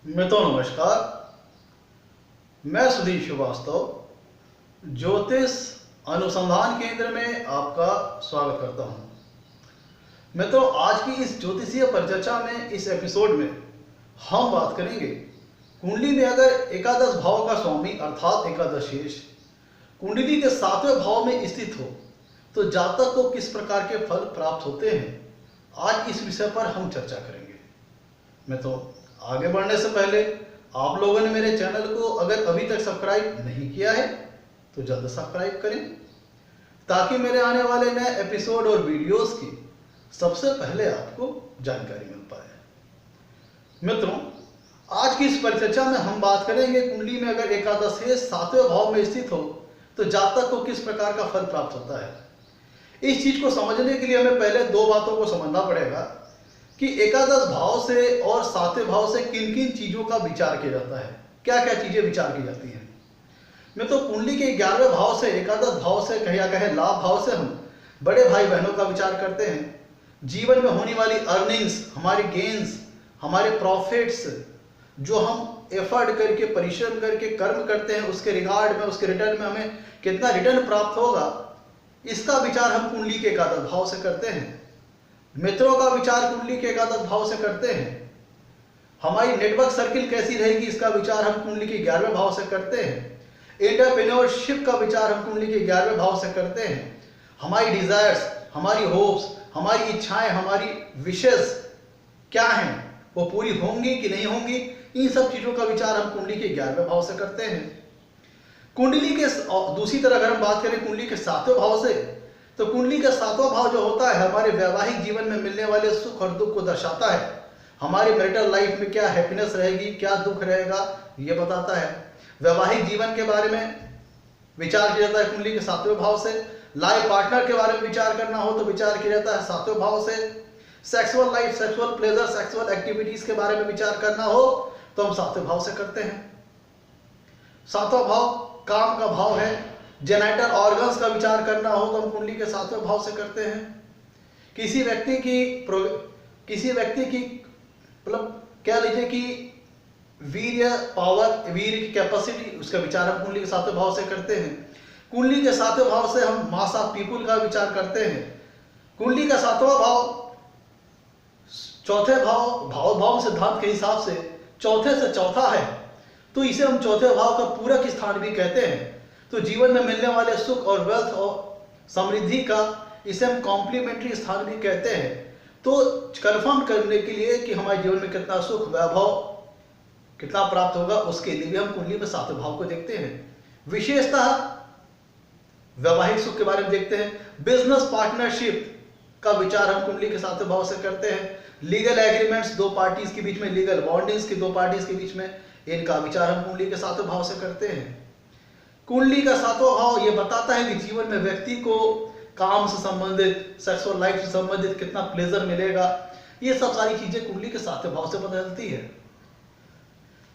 नमस्कार। मैं सुधीर श्रीवास्तव ज्योतिष अनुसंधान केंद्र में आपका स्वागत करता हूं। आज की इस ज्योतिषीय परिचर्चा में इस एपिसोड में हम बात करेंगे कुंडली में अगर एकादश भाव का स्वामी अर्थात एकादशेश कुंडली के 7वें भाव में स्थित हो तो जातक को किस प्रकार के फल प्राप्त होते हैं, आज इस विषय पर हम चर्चा करेंगे। आगे बढ़ने से पहले आप लोगों ने मेरे चैनल को अगर अभी तक सब्सक्राइब नहीं किया है तो जल्द सब्सक्राइब करें ताकि मेरे आने वाले नए एपिसोड और वीडियोस की सबसे पहले आपको जानकारी मिल पाए। आज की इस परिचर्चा में हम बात करेंगे कुंडली में अगर एकादशेश 7वें भाव में स्थित हो तो जातक को किस प्रकार का फल प्राप्त होता है। इस चीज को समझने के लिए हमें पहले दो बातों को समझना पड़ेगा कि एकादश भाव से और 7वें भाव से किन किन चीजों का विचार किया जाता है, क्या क्या चीजें विचार की जाती हैं। कुंडली के 11वें भाव से एकादश भाव से कहे लाभ भाव से हम बड़े भाई बहनों का विचार करते हैं, जीवन में होने वाली अर्निंग्स, हमारी गेन्स, हमारे प्रॉफिट्स, जो हम एफर्ट करके परिश्रम करके कर्म करते हैं उसके रिगार्ड में, उसके रिटर्न में हमें कितना रिटर्न प्राप्त होगा, इसका विचार हम कुंडली के एकादश भाव से करते हैं। मित्रों का विचार कुंडली के एकादश भाव से करते हैं। हमारी नेटवर्क सर्किल कैसी रहेगी इसका विचार हम कुंडली के 11वें भाव से करते हैं। एंटरप्रेन्योरशिप का विचार हम कुंडली के 11वें भाव से करते हैं। हमारी डिजायर्स, हमारी होप्स, हमारी इच्छाएं, हमारी विशेस क्या हैं, वो पूरी होंगी कि नहीं होंगी, इन सब चीजों का विचार हम कुंडली के 11वें भाव से करते हैं। कुंडली के दूसरी तरह अगर हम बात करें कुंडली के 7वें भाव से तो कुंडली का 7वां भाव जो होता है हमारे वैवाहिक जीवन में मिलने वाले सुख और दुख को दर्शाता है। हमारी मैरिटल लाइफ में क्या हैप्पीनेस रहेगी, क्या दुख रहेगा, ये बताता है। वैवाहिक जीवन के बारे में विचार किया जाता है कुंडली के 7वें भाव से। लाइफ पार्टनर के बारे में विचार करना हो तो विचार किया जाता है 7वें भाव से। Sexual life, sexual pleasure, sexual activities के बारे में विचार करना हो तो हम 7वें भाव से करते हैं। 7वां भाव काम का भाव है। जेनाइटल ऑर्गन्स का विचार करना हो तो हम कुंडली के 7वें भाव से करते हैं। किसी व्यक्ति की मतलब कह लीजिए कि वीर्य पावर, वीर्य की कैपेसिटी, उसका विचार हम कुंडली के 7वें भाव से करते हैं। कुंडली के 7वें भाव से हम मास ऑफ पीपुल का विचार करते हैं। कुंडली का 7वां भाव चौथे भाव सिद्धांत के हिसाब से चौथे से चौथा है तो इसे हम चौथे भाव का पूरक स्थान भी कहते हैं। तो जीवन में मिलने वाले सुख और वेल्थ और समृद्धि का इसे हम कॉम्प्लीमेंट्री स्थान भी कहते हैं। तो कंफर्म करने के लिए कि हमारे जीवन में कितना सुख, वैभव कितना प्राप्त होगा, उसके लिए भी हम कुंडली में 7वें भाव को देखते हैं। विशेषतः वैवाहिक सुख के बारे में देखते हैं। बिजनेस पार्टनरशिप का विचार हम कुंडली के 7वें भाव से करते हैं। लीगल एग्रीमेंट्स, दो पार्टीज के बीच में, लीगल बॉन्डिंग्स की दो पार्टीज के बीच में, इनका विचार हम कुंडली के 7वें भाव से करते हैं। कुंडली का 7वां भाव ये बताता है कि जीवन में व्यक्ति को काम से संबंधित, सेक्सुअल लाइफ से संबंधित कितना प्लेजर मिलेगा, ये सब सारी चीजें कुंडली के 7वें भाव से पता चलती है।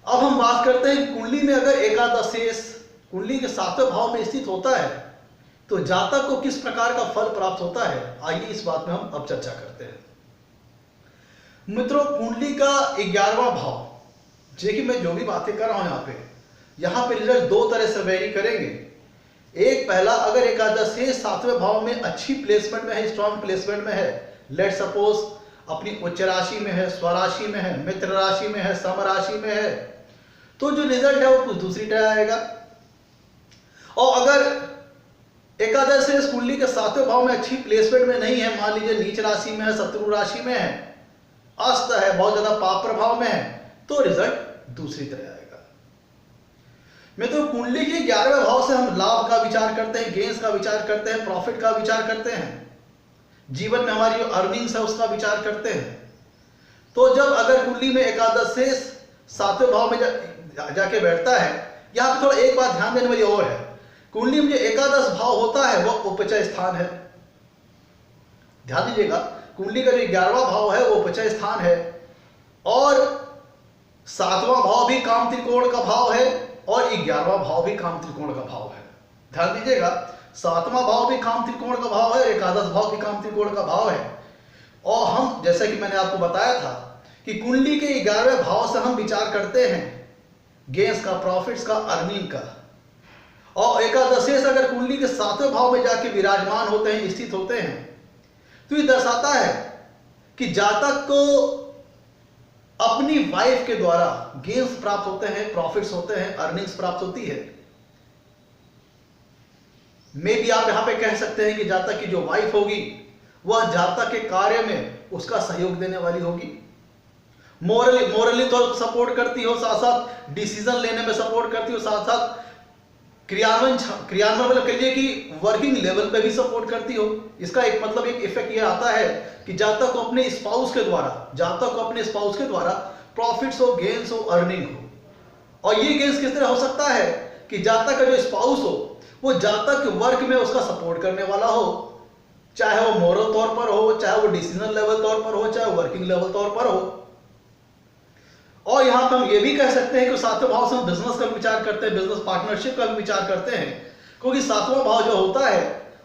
अब हम बात करते हैं कुंडली में अगर एकादशेश कुंडली के 7वें भाव में स्थित होता है तो जातक को किस प्रकार का फल प्राप्त होता है, आइए इस बात में हम अब चर्चा करते हैं। कुंडली का 11वां भाव, देखिए मैं जो भी बातें कर रहा हूं यहाँ पे रिजल्ट दो तरह से वेरी करेंगे। एक पहला, अगर एकादशेश 7वें भाव में अच्छी प्लेसमेंट में है, स्ट्रॉन्ग प्लेसमेंट में है, लेट सपोज अपनी उच्च राशि में है, स्वराशि में है, मित्र राशि में है, सम राशि में है, तो जो रिजल्ट है वो कुछ दूसरी तरह आएगा। और अगर एकादशेश कुंडली के 7वें भाव में अच्छी प्लेसमेंट में नहीं है, मान लीजिए नीच राशि में है, शत्रु राशि में है, अस्त है, बहुत ज्यादा पाप प्रभाव में है, तो रिजल्ट दूसरी तरह आएगा। कुंडली के 11वें भाव से हम लाभ का विचार करते हैं, गेन्स का विचार करते हैं, प्रॉफिट का विचार करते हैं, जीवन में हमारी जो अर्निंग्स है उसका विचार करते हैं। तो जब अगर कुंडली में एकादशेश 7वें भाव में जाके बैठता है, यहाँ पे थोड़ा एक बात ध्यान देने वाली और है, कुंडली में जो एकादश भाव होता है वो उपचय स्थान है। ध्यान दीजिएगा, कुंडली का जो 11वां भाव है वो उपचय स्थान है और 7वां भाव भी काम त्रिकोण का भाव है और 11वां भाव भी काम त्रिकोण का भाव है। ध्यान दीजिएगा, 7वां भाव भी काम त्रिकोण का भाव है, एकादश भाव भी काम त्रिकोण का भाव है। और हम जैसे कि मैंने आपको बताया था कि कुंडली के 11वें भाव से हम विचार करते हैं गेन्स का, प्रॉफिट्स का, अर्निंग का। और एकादशेष अगर कुंडली के 7वें भाव में जाके विराजमान होते हैं, स्थित होते हैं, तो ये दर्शाता है कि जातक को अपनी वाइफ के द्वारा गेन्स प्राप्त होते हैं, प्रॉफिट्स होते हैं, अर्निंग्स प्राप्त होती है। मे भी आप यहां पे कह सकते हैं कि जातक की जो वाइफ होगी वह जातक के कार्य में उसका सहयोग देने वाली होगी, मोरली तो सपोर्ट करती हो, साथ साथ डिसीजन लेने में सपोर्ट करती हो, साथ साथ क्रियान्वयन मतलब कहिए कि वर्किंग लेवल पे भी सपोर्ट करती हो। इसका एक मतलब एक इफेक्ट ये आता है कि जातक को अपने स्पाउस के द्वारा प्रॉफिट्स हो, गेन्स हो, अर्निंग हो। और ये गेन्स किस तरह हो सकता है कि जातक का जो स्पाउस हो वो जातक के वर्क में उसका सपोर्ट करने वाला हो, चाहे वो मोरल तौर पर हो, चाहे वो डिसीजन लेवल तौर पर हो, चाहे वर्किंग लेवल तौर पर हो। और यहां पर हम ये भी कह सकते हैं कि 7वें भाव से हम बिजनेस का विचार करते हैं, बिजनेस पार्टनरशिप का भी विचार करते हैं, क्योंकि 7वां भाव जो होता है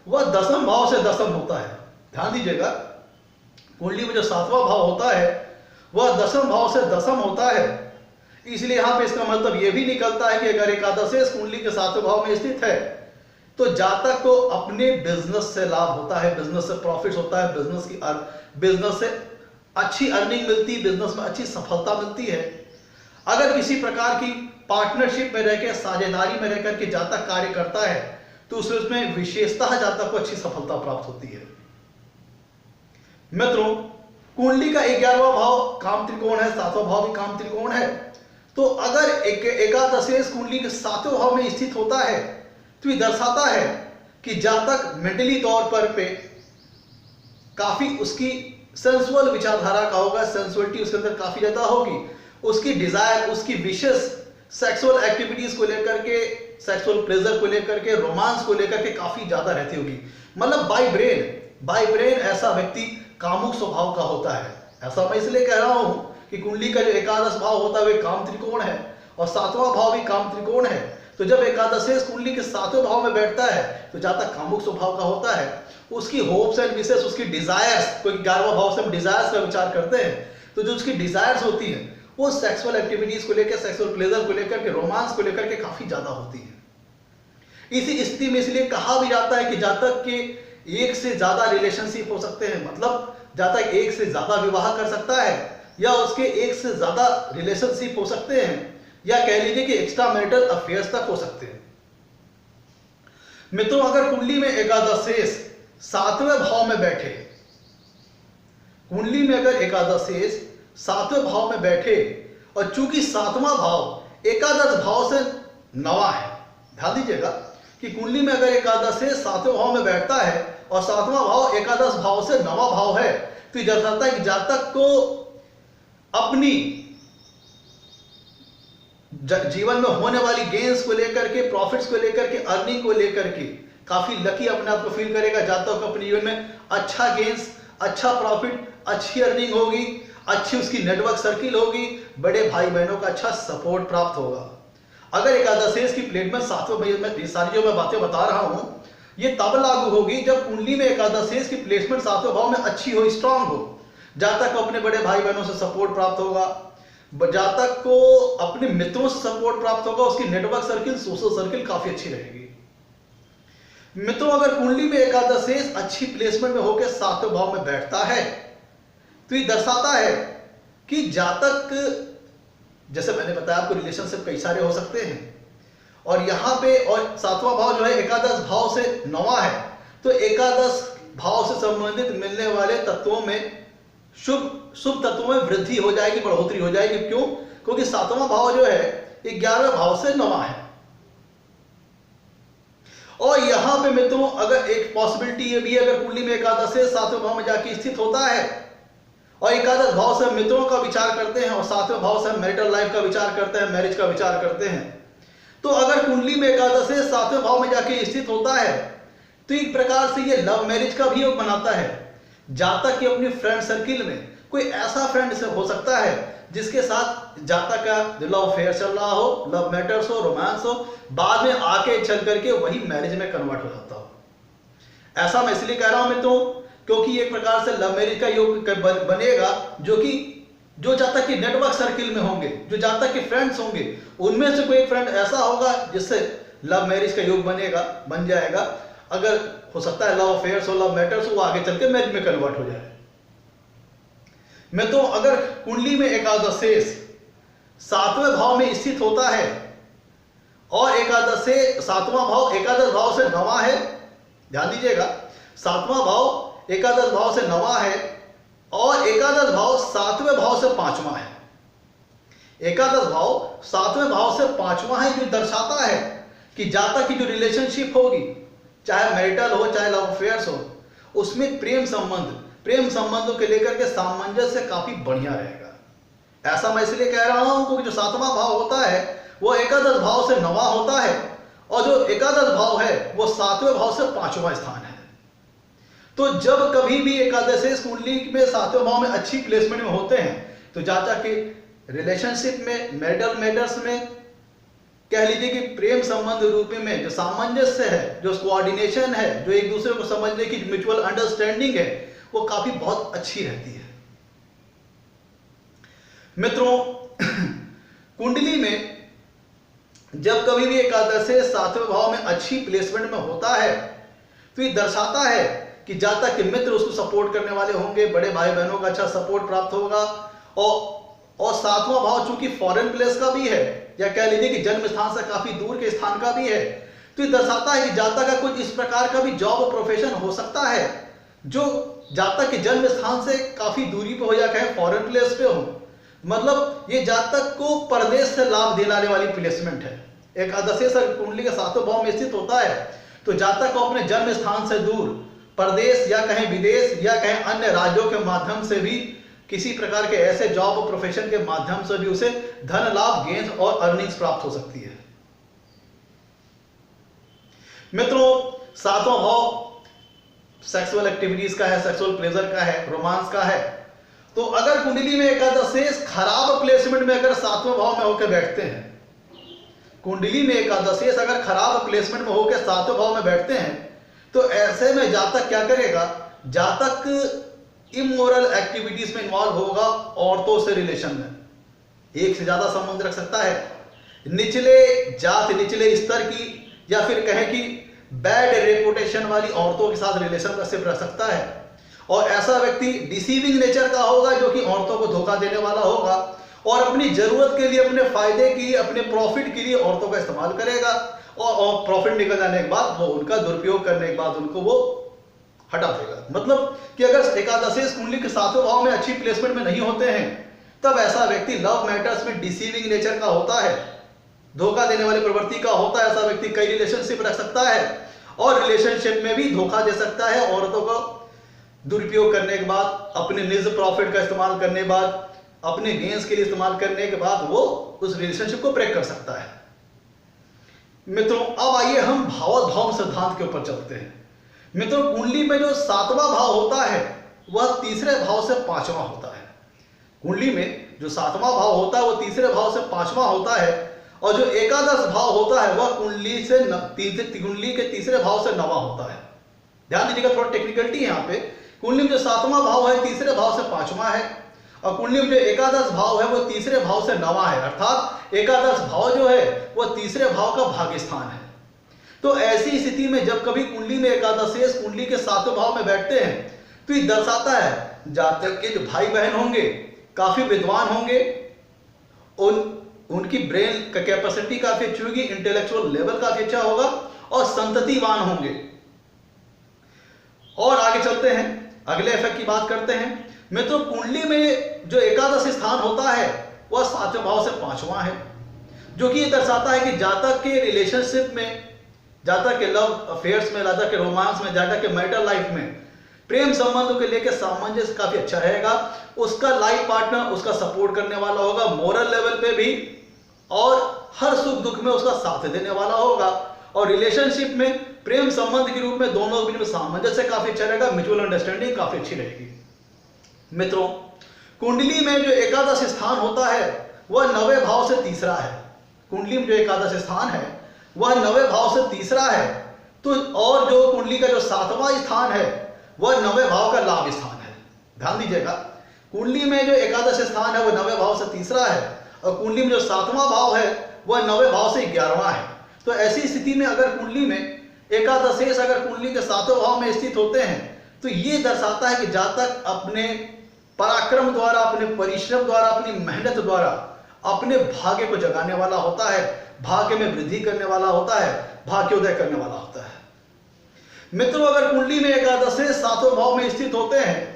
वह 10वें भाव से दशम होता है। ध्यान दीजिएगा, कुंडली में जो 7वां भाव होता है वह 10वें भाव से दशम होता है। इसलिए यहां पे इसका मतलब यह भी निकलता है कि अगर एकादशेष कुंडली के 7वें भाव में स्थित है तो जातक को अपने बिजनेस से लाभ होता है, बिजनेस से प्रॉफिट होता है, बिजनेस से अच्छी अर्निंग मिलती है, बिजनेस में अच्छी सफलता मिलती है। अगर किसी प्रकार की पार्टनरशिप में रहकर, साझेदारी में रहकर के जातक कार्य करता है तो उसमें विशेषतः जातक को अच्छी सफलता प्राप्त होती है। मित्रों, कुंडली का 11वां भाव काम त्रिकोण है, 7वां भाव भी काम त्रिकोण है। तो अगर एकादशेष कुंडली के 7वें भाव में स्थित होता है तो ये दर्शाता है कि जातक मेंटली तौर पर काफी उसकी सेंसुअल विचारधारा का होगा, सेंसुअलिटी उसके अंदर काफी ज्यादा होगी, उसकी डिजायर, उसकी विशेष सेक्सुअल एक्टिविटीज को लेकर के, सेक्सुअल प्लेजर को लेकर के, रोमांस को लेकर के काफी ज्यादा रहती होगी। मतलब बाय ब्रेन ऐसा व्यक्ति कामुक स्वभाव का होता है। ऐसा मैं इसलिए कह रहा हूं कि कुंडली का जो एकादश भाव होता है वह काम त्रिकोण है और 7वां भाव भी काम त्रिकोण है। तो जब एकादशेष कुंडली के 7वें भाव में बैठता है तो जातक कामुक स्वभाव का होता है। उसकी होप्स एंड विशेष, उसकी डिजायर्स, कोई 11वां भाव से हम डिजायर्स का विचार करते हैं, तो जो उसकी डिजायर्स होती है वो सेक्सुअल एक्टिविटीज को लेकर, सेक्सुअल प्लेजर को लेकर के, रोमांस को लेकर के काफी ज्यादा होती है। इसी स्थिति में इसलिए कहा भी जाता है कि जातक के एक से ज्यादा रिलेशनशिप हो सकते हैं, मतलब जातक एक से ज्यादा विवाह कर सकता है या उसके एक से ज्यादा रिलेशनशिप हो सकते हैं, या कह लीजिए कि एक्स्ट्रा मैरिटल अफेयर्स तक हो सकते हैं। मित्रों, अगर कुंडली में एकादशेष 7वें भाव में बैठे, कुंडली में अगर एकादशेष 7वें भाव में बैठे और चूंकि 7वां भाव एकादश भाव से नवा है, ध्यान दीजिएगा कि कुंडली में अगर एकादशेष 7वें भाव में बैठता है और 7वां भाव एकादश भाव से नवा भाव है, तो यह दर्शाता है कि जातक को अपनी जीवन में होने वाली गेन्स को लेकर के, प्रॉफिट्स को लेकर के, अर्निंग को लेकर के काफी लकी अपने आप को फील करेगा। जातक को अपने जीवन में अच्छा गेन्स, अच्छा प्रॉफिट, अच्छी अर्निंग होगी, अच्छी उसकी नेटवर्क सर्किल होगी, बड़े भाई बहनों का अच्छा सपोर्ट प्राप्त होगा। अगर एकादशेष की प्लेट में 7वें में ये सारी जो मैं बातें बता रहा हूं ये तब लागू होगी जब कुंडली में एकादशेष की प्लेसमेंट 7वें भाव में अच्छी हो, स्ट्रांग हो। जातक को अपने बड़े भाई बहनों से सपोर्ट प्राप्त होगा, जातक को अपने मित्रों से सपोर्ट प्राप्त होगा, उसकी नेटवर्क सर्किल, सोशल सर्किल काफी अच्छी रहेगी। मित्रों, अगर कुंडली में एकादशेष अच्छी प्लेसमेंट में होकर 7वें भाव में बैठता है तो ये दर्शाता है कि जातक, जैसे मैंने बताया आपको, रिलेशनशिप कई सारे हो सकते हैं और यहां पे, और 7वां भाव जो है एकादश भाव से नवा है, तो एकादश भाव से संबंधित मिलने वाले तत्वों में शुभ तत्वों में वृद्धि हो जाएगी, बढ़ोतरी हो जाएगी। क्यों? क्योंकि 7वां भाव जो है 11वें भाव से नवा है। और यहां पे मित्रों अगर एक पॉसिबिलिटी ये भी है, अगर कुंडली में एकादशेष 7वें भाव में जाके स्थित होता है और एकादश भाव से मित्रों का विचार करते हैं और 7वें भाव से हम मैरिटल लाइफ का विचार करते हैं, मैरिज का विचार करते हैं, तो अगर कुंडली में एकादशेष 7वें भाव में जाके स्थित होता है तो एक प्रकार से ये लव मैरिज का भी योग बनाता है। जातक के अपनी फ्रेंड सर्किल में कोई ऐसा फ्रेंड से हो सकता है जिसके साथ जातक का लव अफेयर चल रहा हो, लव मैटर्स हो, रोमांस हो, बाद में आके चल करके वही मैरिज में कन्वर्ट हो जाता हो। ऐसा मैं इसलिए कह रहा हूं मित्रों क्योंकि एक प्रकार से लव मैरिज का योग बनेगा जो कि जो जातक के नेटवर्क सर्किल में होंगे, जो जातक के फ्रेंड्स होंगे, उनमें से कोई एक फ्रेंड ऐसा होगा जिससे लव मैरिज का योग बन जाएगा। अगर हो सकता है लव अफेयर्स हो, लव मैटर्स हो, वो आगे चल के मैरिज में कन्वर्ट हो जाए। मैं तो अगर कुंडली में एकादश शेष 7वें भाव में स्थित होता है और सातवां भाव एकादश भाव से 9वां है, ध्यान दीजिएगा, 7वां भाव एकादश भाव से 9वां है और एकादश भाव 7वें भाव से 5वां है। एकादश भाव 7वें भाव से 5वां है, जो दर्शाता है कि जातक की जो रिलेशनशिप होगी, चाहे मैरिटल हो चाहे लव अफेयर्स हो, उसमें प्रेम संबंधों के लेकर के सामंजस्य काफी बढ़िया रहेगा। ऐसा मैं इसलिए कह रहा हूं क्योंकि जो 7वां भाव होता है वो एकादश भाव से 9वां होता है और जो एकादश भाव है वो 7वें भाव से 5वां स्थान है। तो जब कभी भी एकादश कुंडली में 7वें भाव में अच्छी प्लेसमेंट में होते हैं तो जातक के रिलेशनशिप में, मैरिटल मैटर्स में, कह लीजिए कि प्रेम संबंध रूप में जो सामंजस्य है, जो कोऑर्डिनेशन है, जो एक दूसरे को समझने की म्यूचुअल अंडरस्टैंडिंग है, वो काफी बहुत अच्छी रहती है। मित्रों, कुंडली में जब कभी भी एकादश 7वें भाव में अच्छी प्लेसमेंट में होता है तो ये दर्शाता है कि जातक के मित्र उसको सपोर्ट करने वाले होंगे, बड़े भाई बहनों का अच्छा सपोर्ट प्राप्त होगा। और 7वां भाव चूंकि फॉरेन प्लेस का भी है या कह लीजिए कि जन्म स्थान से काफी दूर के स्थान का भी है, तो ये दर्शाता है कि जातक का कुछ इस प्रकार का भी जॉब प्रोफेशन हो सकता है जो जातक के जन्म स्थान से काफी दूरी पे हो या कहें फॉरेन प्लेस पे हो। मतलब ये जातक को परदेश से लाभ दिलाने वाली प्लेसमेंट है। एकादश कुंडली के 7वें भाव में स्थित होता है तो जातक को अपने जन्म स्थान से दूर परदेश या कहें विदेश या कहें अन्य राज्यों के माध्यम से भी किसी प्रकार के ऐसे जॉब और प्रोफेशन के माध्यम से भी उसे धन लाभ, गेन्स और अर्निंग्स प्राप्त हो सकती है। मित्रों, 7वां भाव सेक्सुअल एक्टिविटीज का है, सेक्सुअल प्लेजर का है, रोमांस का है। तो अगर कुंडली में एकादश खराब प्लेसमेंट में अगर 7वें भाव में होकर बैठते हैं, कुंडली में एकादश अगर खराब प्लेसमेंट में होकर 7वें भाव में बैठते हैं तो ऐसे में जातक क्या करेगा, जातक इमोरल एक्टिविटीज में इन्वॉल्व होगा। औरतों से रिलेशन में एक से ज्यादा संबंध रख सकता है, निचले जात, निचले स्तर की या फिर कहें कि बैड रेपुटेशन वाली औरतों के साथ रिलेशनशिप रख सकता है। और ऐसा व्यक्ति डिसीविंग नेचर का होगा जो कि औरतों को धोखा देने वाला होगा और अपनी जरूरत के लिए, अपने फायदे के लिए, अपने प्रॉफिट के लिए औरतों का इस्तेमाल करेगा और प्रॉफिट निकल जाने के बाद वो उनका दुरुपयोग करने के बाद उनको वो हटा देगा। मतलब कि अगर एकादश कुंडली के 7वें भाव में अच्छी प्लेसमेंट में नहीं होते हैं तब ऐसा व्यक्ति लव मैटर्स में डिसीविंग नेचर का होता है, धोखा देने वाली प्रवृत्ति का होता है। ऐसा व्यक्ति कई रिलेशनशिप रख सकता है और रिलेशनशिप में भी धोखा दे सकता है, औरतों को दुरुपयोग करने के बाद, अपने निज प्रॉफिट का इस्तेमाल करने के बाद, अपने गेंस के लिए इस्तेमाल करने के बाद वो उस रिलेशनशिप को ब्रेक कर सकता है। मित्रों, अब आइए हम भावोद्भाव सिद्धांत के ऊपर चलते हैं। मित्रों, कुंडली में जो 7वां भाव होता है वह तीसरे भाव से 5वां होता है। कुंडली में जो 7वां भाव होता है वो तीसरे भाव से 5वां होता है और जो एकादश भाव होता है वह कुंडली के तीसरे भाव से 9वां होता है। ध्यान दीजिएगा, थोड़ा टेक्निकलिटी है यहाँ पे। कुंडली में जो 7वां भाव है तीसरे भाव से 5वां है और कुंडली में जो एकादश भाव है वो तीसरे भाव से 9वां है। अर्थात एकादश भाव जो है वो तीसरे भाव का भाग्य स्थान है। तो ऐसी स्थिति में जब कभी कुंडली में एकादश कुंडली के 7वें भाव में बैठते हैं तो ये दर्शाता है जातक के जो भाई बहन होंगे काफी विद्वान होंगे, उनकी ब्रेन का कैपेसिटी काफी अच्छी होगी, इंटेलेक्चुअल लेवल काफी अच्छा होगा और संततिवान होंगे। और आगे चलते हैं, अगले इफेक्ट की बात करते हैं। मित्रों, कुंडली में जो एकादश स्थान होता है वह 7वें भाव से 5वां है, जो कि यह दर्शाता है कि जातक के रिलेशनशिप में, जातक के लव अफेयर्स में, जातक के रोमांस में, जातक के मैरिटल लाइफ में प्रेम संबंधों के लेकर सामंजस्य काफी अच्छा रहेगा। उसका लाइफ पार्टनर उसका सपोर्ट करने वाला होगा मोरल लेवल पे भी और हर सुख दुख में उसका साथ देने वाला होगा और रिलेशनशिप में प्रेम संबंध के रूप में दोनों के बीच में सामंजस्य काफी अच्छा रहेगा, म्यूचुअल अंडरस्टैंडिंग काफी अच्छी रहेगी। मित्रों, कुंडली में जो एकादश स्थान होता है वह 9वें भाव से तीसरा है। कुंडली में जो एकादश स्थान है वह 9वें भाव से तीसरा है। तो और जो कुंडली का जो 7वां स्थान है वह 9वें भाव का लाभ स्थान है। ध्यान दीजिएगा, कुंडली में जो एकादश स्थान है वो 9वें भाव से तीसरा है, और कुंडली में जो 7वां भाव है वह 9वें भाव से 11वां है। तो ऐसी स्थिति में अगर कुंडली में एकादशेश अगर कुंडली के 7वें भाव में स्थित होते हैं तो ये दर्शाता है कि जब तक अपने पराक्रम द्वारा, अपने परिश्रम द्वारा, अपनी मेहनत द्वारा अपने भाग्य को जगाने वाला होता है, भाग्य में वृद्धि करने वाला होता है, भाग्योदय करने वाला होता है। मित्रों, अगर कुंडली में एकादशेश 7वें भाव में स्थित होते हैं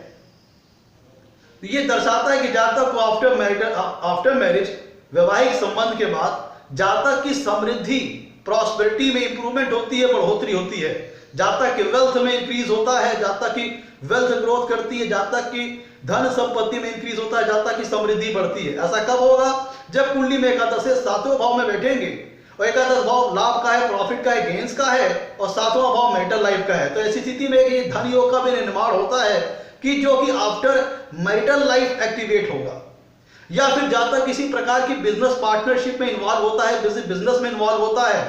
तो ये दर्शाता है कि जातक को आफ्टर मैरिज, वैवाहिक संबंध के बाद जातक की समृद्धि, प्रॉस्पेरिटी में इंप्रूवमेंट होती है, बढ़ोतरी होती है, जातक के वेल्थ में इंक्रीज होता है, जातक की वेल्थ ग्रोथ करती है, जातक की धन संपत्ति में इंक्रीज होता है, जातक की समृद्धि बढ़ती है। ऐसा कब होगा? जब कुंडली में एकादशेश 7वें भाव में बैठेंगे, और एकादश भाव लाभ का है, प्रॉफिट का है, गेन्स का है, और 7वां भाव मैरिटल लाइफ का है। तो ऐसी स्थिति में ये धन योग का भी निर्माण होता है कि जो कि आफ्टर मैरिटल लाइफ एक्टिवेट होगा, या फिर जातक किसी प्रकार की बिजनेस पार्टनरशिप में इन्वॉल्व होता है, बिजनेस में इन्वॉल्व होता है,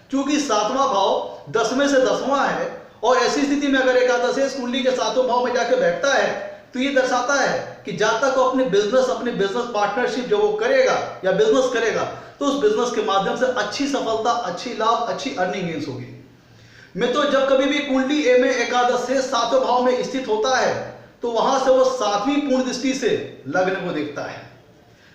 क्योंकि 7वां भाव 10वें से 10वां है। और ऐसी स्थिति में अगर एकादशेश कुंडली के 7वें भाव में जाकर बैठता है तो ये दर्शाता है कि जातक को अपने बिजनेस पार्टनरशिप जो वो करेगा या बिजनेस करेगा, तो उस बिजनेस के माध्यम से अच्छी सफलता, अच्छी लाभ, अच्छी अर्निंग गेन्स होगी। मित्रों, जब कभी भी कुंडली ए में एकादशेश 7वें भाव में स्थित होता है तो वहां से वो 7वीं पूर्ण दृष्टि से लग्न को देखता है।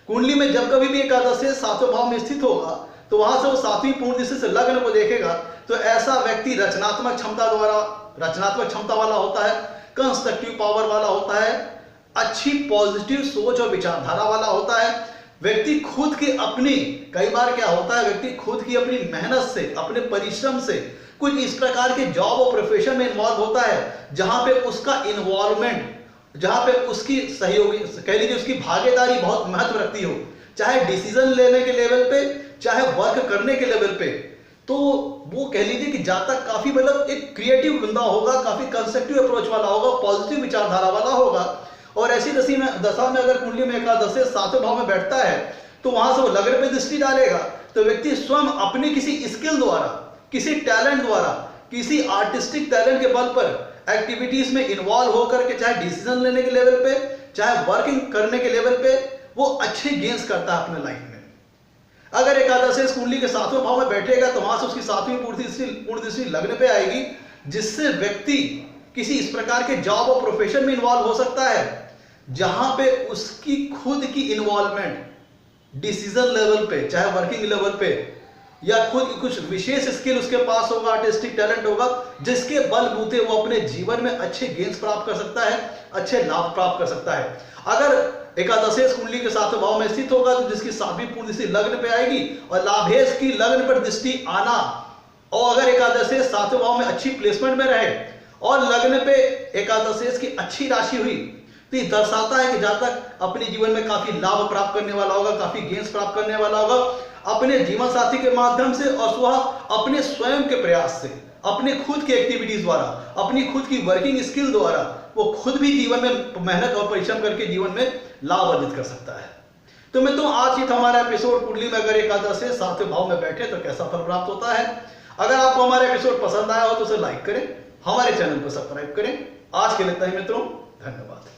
कुंडली में जब कभी भी एकादशेश 7वें भाव में स्थित होगा तो वहां से वो 7वीं पूर्ण दृष्टि से लग्न को देखेगा। तो ऐसा व्यक्ति रचनात्मक क्षमता वाला होता है, कंस्ट्रक्टिव पावर वाला होता है, अच्छी पॉजिटिव सोच और विचारधारा वाला होता है। व्यक्ति खुद की अपनी, कई बार क्या होता है, व्यक्ति खुद की अपनी मेहनत से, अपने परिश्रम से कुछ इस प्रकार के जॉब और प्रोफेशन में इन्वॉल्व होता है जहां पे उसका इन्वॉल्वमेंट, जहां पे उसकी सहयोगी, कह लीजिए उसकी भागीदारी बहुत महत्व रखती हो, चाहे डिसीजन लेने के लेवल पे, चाहे वर्क करने के लेवल पे। तो वो कह लीजिए कि जातक काफी मतलब एक क्रिएटिव बंदा होगा, काफी कंस्ट्रक्टिव अप्रोच वाला होगा, पॉजिटिव विचारधारा वाला होगा। और ऐसी दशा में अगर कुंडली में एकादशेश 7वें भाव में बैठता है तो वहां से वो लग्न पे दृष्टि डालेगा। तो व्यक्ति स्वयं अपने किसी स्किल द्वारा, किसी टैलेंट द्वारा, किसी आर्टिस्टिक टैलेंट के बल पर एक्टिविटीज में इन्वॉल्व होकर के, चाहे डिसीजन लेने के लेवल पे, चाहे वर्किंग करने के लेवल पे, वो अच्छे गेन्स करता है अपने लाइफ में। अगर एकादशेश कुंडली के 7वें भाव में बैठेगा तो वहां से उसकी 7वीं पूर्ण दृष्टि लग्न पे आएगी, जिससे व्यक्ति किसी इस प्रकार के जॉब और प्रोफेशन में इन्वॉल्व हो सकता है जहां पे उसकी खुद की इन्वॉल्वमेंट डिसीजन लेवल पे, चाहे वर्किंग लेवल पे, या खुद कुछ विशेष स्किल उसके पास होगा, आर्टिस्टिक टैलेंट होगा, जिसके बलबूते वो अपने जीवन में अच्छे गेन्स प्राप्त कर सकता है, अच्छे लाभ प्राप्त कर सकता है। अगर एकादशेश कुंडली के 7वें भाव में स्थित होगा तो जिसकी 7वीं पूर्ण दृष्टि लग्न पे आएगी, और लाभेश की लग्न पर दृष्टि आना, और अगर एकादशेश 7वें भाव में अच्छी प्लेसमेंट में रहे और लग्न पे एकादशेश की अच्छी राशि हुई, तो ये दर्शाता है कि जातक अपने जीवन में काफी लाभ प्राप्त करने वाला होगा, काफी गेन्स प्राप्त करने वाला होगा अपने जीवन साथी के माध्यम से, और वह अपने स्वयं के प्रयास से, अपने खुद की एक्टिविटीज द्वारा, अपनी खुद की वर्किंग स्किल द्वारा वो खुद भी जीवन में मेहनत और परिश्रम करके जीवन में लाभ अर्जित कर सकता है। तो मित्रों, आज ये था हमारा एपिसोड। कुंडली में अगर एकादशेश 7वें भाव में बैठे तो कैसा फल प्राप्त होता है। अगर आपको हमारा एपिसोड पसंद आया हो तो उसे लाइक करें, हमारे चैनल को सब्सक्राइब करें। आज के लिए इतना ही मित्रों, धन्यवाद।